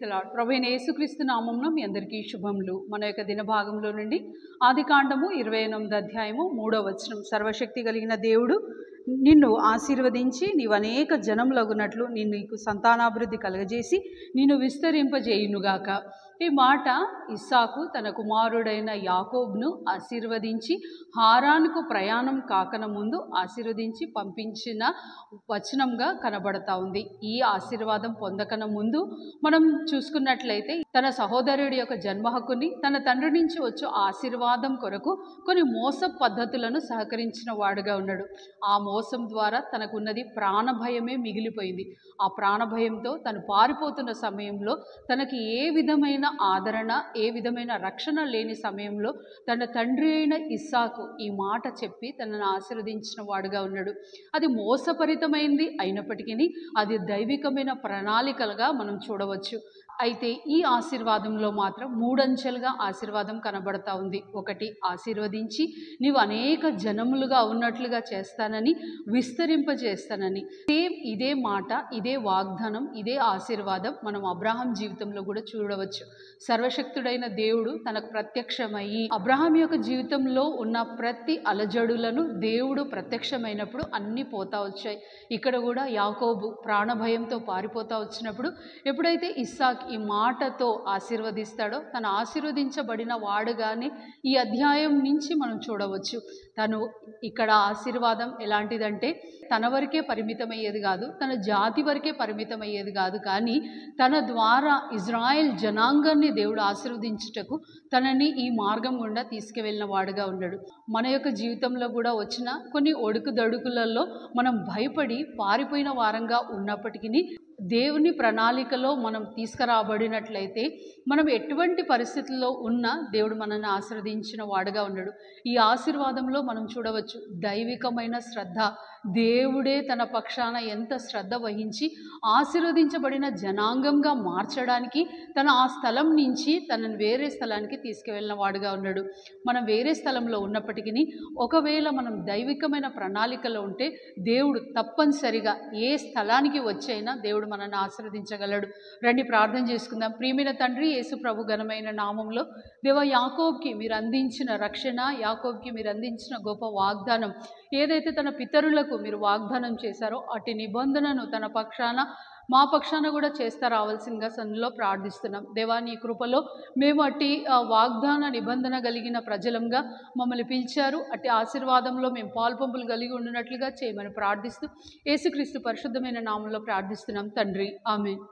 The lord. ప్రభువైన యేసుక్రీస్తు నామమున మీ అందరికీ శుభములు. మన యొక్క దిన భాగంలో నుండి ఆదికాండము 28వ అధ్యాయము 3వ వచనం. సర్వశక్తి కలిగిన దేవుడు నిన్ను ఆశీర్వదించి నీవు అనేక జనములగునట్లు నీకు సంతానాభివృద్ధి కలగజేసి నిన్ను విస్తరింపజేయునుగాక. ఈ మాట ఇస్సాకు తన కుమారుడైన యాకోబును ఆశీర్వదించి హారానుకు ప్రయాణం కాకన ముందు ఆశీర్వదించి పంపించిన వచనంగా కనబడతా ఉంది. ఈ ఆశీర్వాదం పొందకన ముందు మనం చూసుకున్నట్లయితే తన సహోదరుడి యొక్క జన్మ హక్కుని తన తండ్రి నుంచి వచ్చే ఆశీర్వాదం కొరకు కొన్ని మోస పద్ధతులను సహకరించిన వాడుగా ఉన్నాడు. ఆ మోసం ద్వారా తనకున్నది ప్రాణభయమే మిగిలిపోయింది. ఆ ప్రాణభయంతో తను పారిపోతున్న సమయంలో తనకి ఏ విధమైన ఆదరణ, ఏ విధమైన రక్షణ లేని సమయంలో తన తండ్రి అయిన ఇస్సాకు ఈ మాట చెప్పి తనను ఆశీర్వదించిన వాడుగా ఉన్నాడు. అది మోసపరితమైంది అయినప్పటికీ అది దైవికమైన ప్రణాళికలుగా మనం చూడవచ్చు. అయితే ఈ ఆశీర్వాదంలో మాత్రం మూడంచెలుగా ఆశీర్వాదం కనబడతా ఉంది. ఒకటి, ఆశీర్వదించి నీవు అనేక జనములుగా ఉన్నట్లుగా చేస్తానని, విస్తరింపజేస్తానని. సేమ్ ఇదే మాట, ఇదే వాగ్దానం, ఇదే ఆశీర్వాదం మనం అబ్రహాం జీవితంలో కూడా చూడవచ్చు. సర్వశక్తుడైన దేవుడు తనకు ప్రత్యక్షమయ్యి అబ్రహాం యొక్క జీవితంలో ఉన్న ప్రతి అలజడులను దేవుడు ప్రత్యక్షమైనప్పుడు అన్నీ పోతా వచ్చాయి. ఇక్కడ కూడా యాకోబు ప్రాణభయంతో పారిపోతా వచ్చినప్పుడు ఎప్పుడైతే ఇస్సాక్ ఈ మాటతో ఆశీర్వదిస్తాడో తను ఆశీర్వదించబడిన వాడుగానే ఈ అధ్యాయం నుంచి మనం చూడవచ్చు. తను ఇక్కడ ఆశీర్వాదం ఎలాంటిదంటే తన వరకే పరిమితమయ్యేది కాదు, తన జాతి వరకే పరిమితమయ్యేది కాదు, కానీ తన ద్వారా ఇజ్రాయెల్ జనాంగాన్ని దేవుడు ఆశీర్వదించుటకు తనని ఈ మార్గం గుండా తీసుకువెళ్ళిన వాడుగా ఉన్నాడు. మన యొక్క జీవితంలో కూడా వచ్చిన కొన్ని ఒడుకుదడుకులలో మనం భయపడి పారిపోయిన వారంగా ఉన్నప్పటికీ దేవుని ప్రణాళికలో మనం తీసుకురాబడినట్లయితే మనం ఎటువంటి పరిస్థితుల్లో ఉన్నా దేవుడు మనల్ని ఆశీర్వదించిన వాడుగా ఉన్నాడు. ఈ ఆశీర్వాదంలో మనం చూడవచ్చు దైవికమైన శ్రద్ధ. దేవుడే తన పక్షాన ఎంత శ్రద్ధ వహించి ఆశీర్వదించబడిన జనాంగంగా మార్చడానికి తన ఆ స్థలం నుంచి తనను వేరే స్థలానికి తీసుకువెళ్ళిన వాడుగా ఉన్నాడు. మనం వేరే స్థలంలో ఉన్నప్పటికీ ఒకవేళ మనం దైవికమైన ప్రణాళికలో ఉంటే దేవుడు తప్పనిసరిగా ఏ స్థలానికి వచ్చైనా దేవుడు మనల్ని ఆశీర్వదించగలడు. రండి ప్రార్థన చేసుకుందాం. ప్రియమైన తండ్రి, యేసు ప్రభు ఘనమైన నామంలో దేవా, యాకోబుకి మీరు అందించిన రక్షణ, యాకోబుకి మీరు అందించిన గొప్ప వాగ్దానం, ఏదైతే తన పితరులకు మీరు వాగ్దానం చేశారో అటు నిబంధనను తన పక్షాన మా పక్షాన కూడా చేస్తా రావాల్సిందిగా సన్నిధిలో ప్రార్థిస్తున్నాం. దేవా, నీ కృపలో మేము అట్టి వాగ్దాన నిబంధన కలిగిన ప్రజలంగా మమ్మల్ని పిలిచారు. అట్టి ఆశీర్వాదంలో మేము పాల్పంపులు కలిగి ఉండినట్లుగా చేయమని ప్రార్థిస్తూ యేసుక్రీస్తు పరిశుద్ధమైన నామంలో ప్రార్థిస్తున్నాం తండ్రి, ఆమేన్.